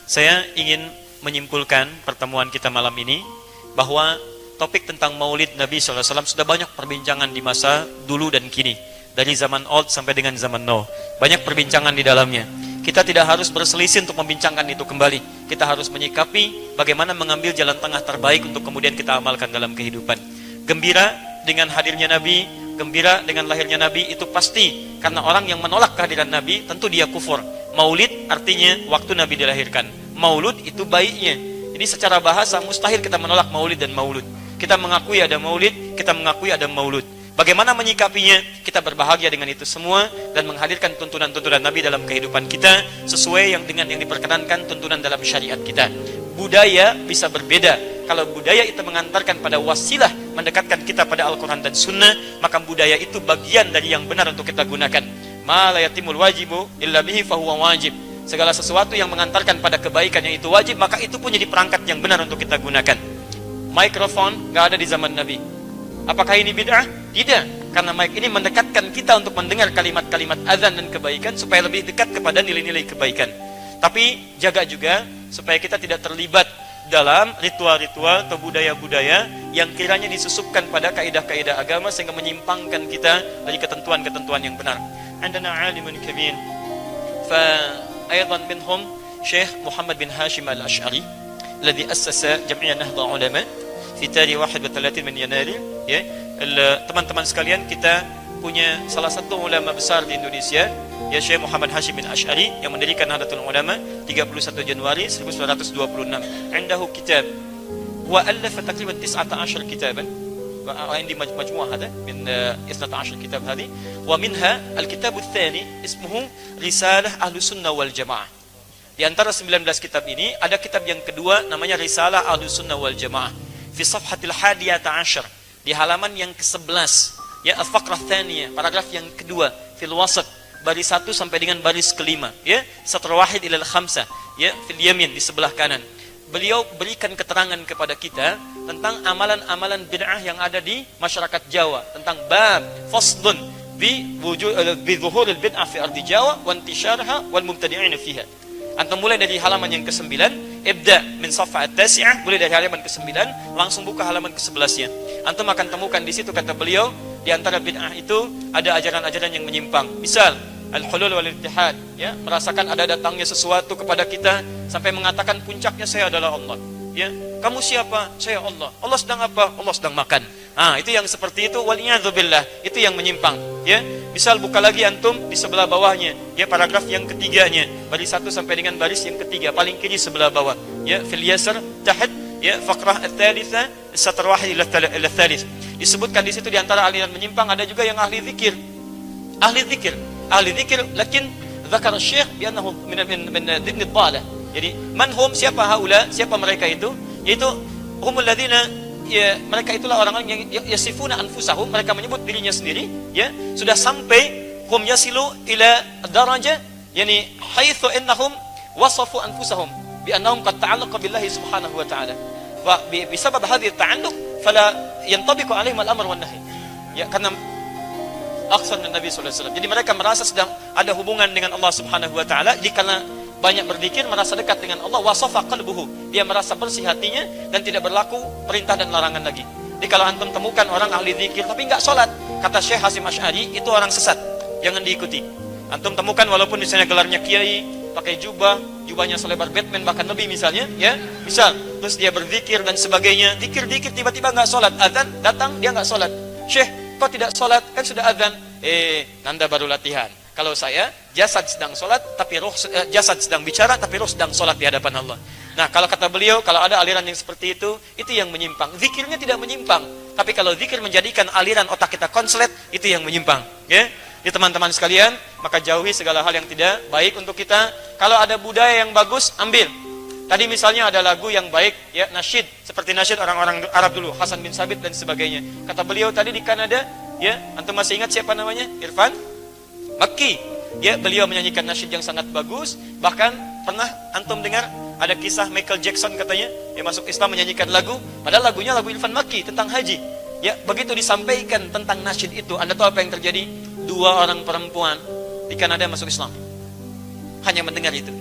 Saya ingin menyimpulkan pertemuan kita malam ini bahwa topik tentang Maulid Nabi SAW sudah banyak perbincangan di masa dulu dan kini, dari zaman old sampai dengan zaman now. Banyak perbincangan di dalamnya. Kita tidak harus berselisih untuk membincangkan itu kembali. Kita harus menyikapi bagaimana mengambil jalan tengah terbaik untuk kemudian kita amalkan dalam kehidupan. Gembira dengan hadirnya Nabi, gembira dengan lahirnya Nabi itu pasti, karena orang yang menolak kehadiran Nabi tentu dia kufur. Maulid artinya waktu Nabi dilahirkan. Maulud itu baiknya. Jadi secara bahasa mustahil kita menolak maulid dan maulud. Kita mengakui ada maulid, kita mengakui ada maulud. Bagaimana menyikapinya? Kita berbahagia dengan itu semua dan menghadirkan tuntunan-tuntunan Nabi dalam kehidupan kita sesuai dengan yang diperkenankan tuntunan dalam syariat kita. Budaya bisa berbeda. Kalau budaya itu mengantarkan pada wasilah mendekatkan kita pada Al-Quran dan Sunnah, maka budaya itu bagian dari yang benar untuk kita gunakan. Ma la yatimul wajibu illa bihi fahuwa wajib. Segala sesuatu yang mengantarkan pada kebaikan yang itu wajib, maka itu pun jadi perangkat yang benar untuk kita gunakan. Mikrofon nggak ada di zaman Nabi. Apakah ini bid'ah? Tidak, karena mic ini mendekatkan kita untuk mendengar kalimat-kalimat azan dan kebaikan supaya lebih dekat kepada nilai-nilai kebaikan. Tapi jaga juga supaya kita tidak terlibat dalam ritual-ritual atau budaya-budaya yang kiranya disusupkan pada kaidah-kaidah agama sehingga menyimpangkan kita dari ketentuan-ketentuan yang benar. Andana alimun kabir. Fa aydan minhum Syekh Muhammad bin Hashim Al-Ash'ari الذي أسس جمعية نهضة علماء في تاريخ 31 من يناير. Ya, teman-teman sekalian, kita punya salah satu ulama besar di Indonesia, ya, Syekh Muhammad Hashim bin Ash'ari, yang mendirikan Nahdlatul Ulama 31 Januari 1926. Indahu kitab wa alafa taqriban 19 kitaban وعندي مجموعة هذا من 12 كتاب هذه ومنها الكتاب الثاني اسمه رسالة أهل السنة والجماعة. Di antara 19 kitab ini ada kitab yang kedua namanya Risalah Ahlus Sunnah wal Jamaah fi safhatil 11 di halaman yang ke-11, ya, al-faqrah tsaniyah, paragraf yang kedua, fil wasat, baris 1 sampai dengan baris kelima, ya, satr wahid ilal khamsah, ya, fil yamin, di sebelah kanan. Beliau berikan keterangan kepada kita tentang amalan-amalan bid'ah yang ada di masyarakat Jawa, tentang bab faslun bi zuhuril bid'ah fi ardi Jawa wa intisharha wal mubtadi'in fiha. Antum mulai dari halaman yang ke-9, ibda min safha at-tasi'ah, mulai dari halaman ke-9 langsung buka halaman ke-11-nya. Antum akan temukan di situ, kata beliau, di antara bid'ah itu ada ajaran-ajaran yang menyimpang. Misal al-hulul wal ittihad, ya, merasakan ada datangnya sesuatu kepada kita sampai mengatakan puncaknya saya adalah Allah. Ya, kamu siapa? Saya Allah. Allah sedang apa? Allah sedang makan. Itu yang seperti itu, waliyadzubillah, itu yang menyimpang, ya. Misal buka lagi antum di sebelah bawahnya, ya, paragraf yang ketiganya, baris 1 sampai dengan baris yang ketiga, paling kiri sebelah bawah, ya, fil yasar tahat, ya, faqrah ats-tsalitsah satr wahid ila ats-tsalits. Disebutkan di situ di antara aliran menyimpang ada juga yang ahli zikir. Ahli zikir, lakin dzakar Syekh bi annahu min dhimn ad-dhalah. Jadi manhum, siapa haula, siapa mereka itu? Yaitu humul ladzina, ya, mereka itulah orang-orang yang yasifuna anfusahum, mereka menyebut dirinya sendiri, ya, sudah sampai hum yasilu ila daraja, yani haitsu innahum wasafu anfusahum bi annahum qad ta'allaqa billahi subhanahu wa ta'ala wa bisabab hadhihi at-ta'alluq fala yantabiqu alaihim al-amr wan nahy, ya, karena aksar Nabi sallallahu alaihi wasallam. Jadi mereka merasa sedang ada hubungan dengan Allah subhanahu wa ta'ala, jadi karena banyak berzikir merasa dekat dengan Allah, wasafa qalbuhu, dia merasa bersih hatinya dan tidak berlaku perintah dan larangan lagi. Jadi kalau antum temukan orang ahli zikir tapi enggak salat, kata Syekh Hashim Ash'ari, itu orang sesat, jangan diikuti. Antum temukan walaupun misalnya gelarnya kiai, pakai jubahnya selebar Batman bahkan lebih misalnya, ya, misal, terus dia berzikir dan sebagainya, zikir-zikir, tiba-tiba enggak salat, azan datang dia enggak salat. Syekh, kok tidak salat? Kan sudah azan. Nanda baru latihan. Kalau saya, jasad sedang solat, tapi roh, jasad sedang bicara, tapi roh sedang solat di hadapan Allah. Nah, kalau kata beliau, kalau ada aliran yang seperti itu yang menyimpang. Zikirnya tidak menyimpang, tapi kalau zikir menjadikan aliran otak kita konslet, itu yang menyimpang. Ya, jadi teman-teman sekalian, maka jauhi segala hal yang tidak baik untuk kita. Kalau ada budaya yang bagus, ambil. Tadi misalnya ada lagu yang baik, ya, nasyid, seperti nasyid orang-orang Arab dulu, Hasan bin Sabit dan sebagainya. Kata beliau tadi di Kanada, ya, antum masih ingat siapa namanya? Irfan Makki, ya, beliau menyanyikan nasyid yang sangat bagus. Bahkan pernah antum dengar ada kisah Michael Jackson katanya, dia masuk Islam menyanyikan lagu, padahal lagunya lagu Irfan Makki tentang haji. Ya, begitu disampaikan tentang nasyid itu, Anda tahu apa yang terjadi? 2 orang perempuan di Kanada masuk Islam. Hanya mendengar itu.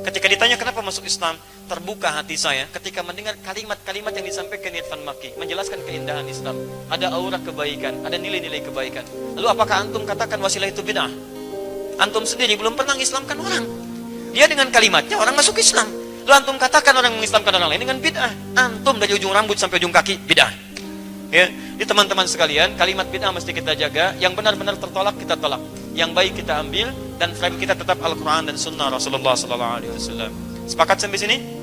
Ketika ditanya kenapa masuk Islam, terbuka hati saya ketika mendengar kalimat-kalimat yang disampaikan Irfan Maki, menjelaskan keindahan Islam, ada aura kebaikan, ada nilai-nilai kebaikan. Lalu apakah antum katakan wasilah itu bid'ah? Antum sendiri belum pernah mengislamkan orang. Dia dengan kalimatnya orang masuk Islam. Lalu antum katakan orang mengislamkan orang lain dengan bid'ah. Antum dari ujung rambut sampai ujung kaki bid'ah. Ya, di teman-teman sekalian, kalimat bid'ah mesti kita jaga. Yang benar-benar tertolak kita tolak, yang baik kita ambil, dan frame kita tetap Al-Quran dan Sunnah Rasulullah SAW. Sepakat sampai sini?